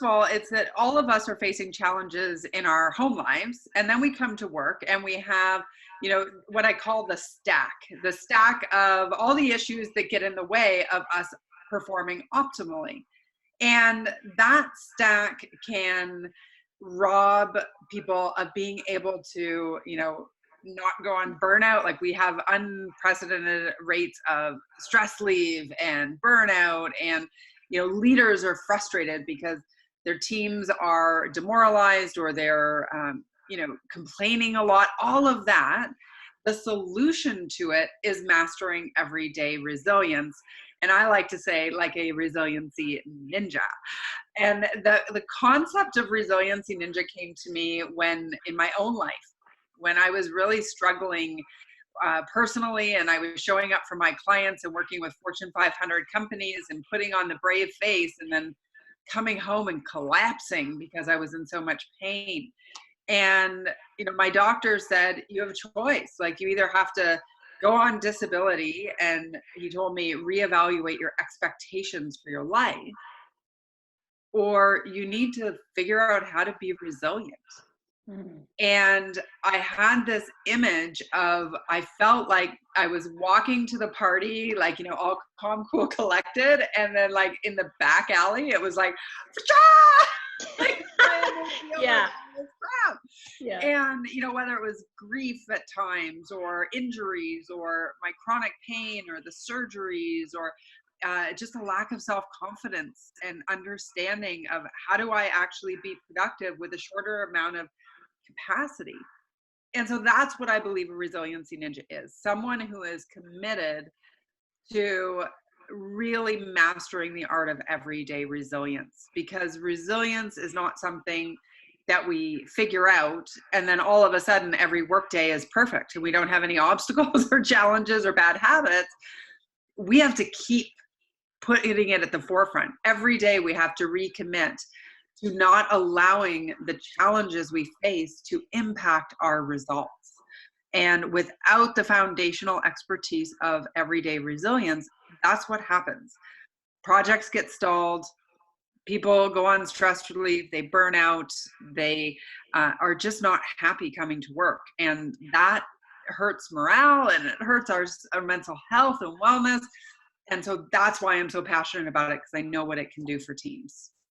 of all, it's that all of us are facing challenges in our home lives, and then we come to work and we have, what I call the stack of all the issues that get in the way of us performing optimally. And that stack can rob people of being able to, not go on burnout. Like, we have unprecedented rates of stress leave and burnout, and leaders are frustrated because their teams are demoralized, or they're complaining a lot. All of that, the solution to it is mastering everyday resilience. And I like to say, like a resiliency ninja. And the concept of resiliency ninja came to me in my own life, when I was really struggling personally, and I was showing up for my clients and working with Fortune 500 companies and putting on the brave face, and then coming home and collapsing because I was in so much pain. And, my doctor said, you have a choice. Like, you either have to go on disability, and he told me, reevaluate your expectations for your life, or you need to figure out how to be resilient. And I had this image of, I felt like I was walking to the party, like, all calm, cool, collected. And then, like, in the back alley, it was like, like, yeah. Yeah. And, whether it was grief at times, or injuries, or my chronic pain, or the surgeries, or just a lack of self-confidence and understanding of how do I actually be productive with a shorter amount of capacity. And so that's what I believe a resiliency ninja is. Someone who is committed to really mastering the art of everyday resilience, because resilience is not something that we figure out and then all of a sudden every workday is perfect and we don't have any obstacles or challenges or bad habits. We have to keep putting it at the forefront. Every day we have to recommit to not allowing the challenges we face to impact our results. And without the foundational expertise of everyday resilience, that's what happens. Projects get stalled, people go on stress relief, they burn out, they are just not happy coming to work. And that hurts morale, and it hurts our mental health and wellness. And so that's why I'm so passionate about it, because I know what it can do for teams.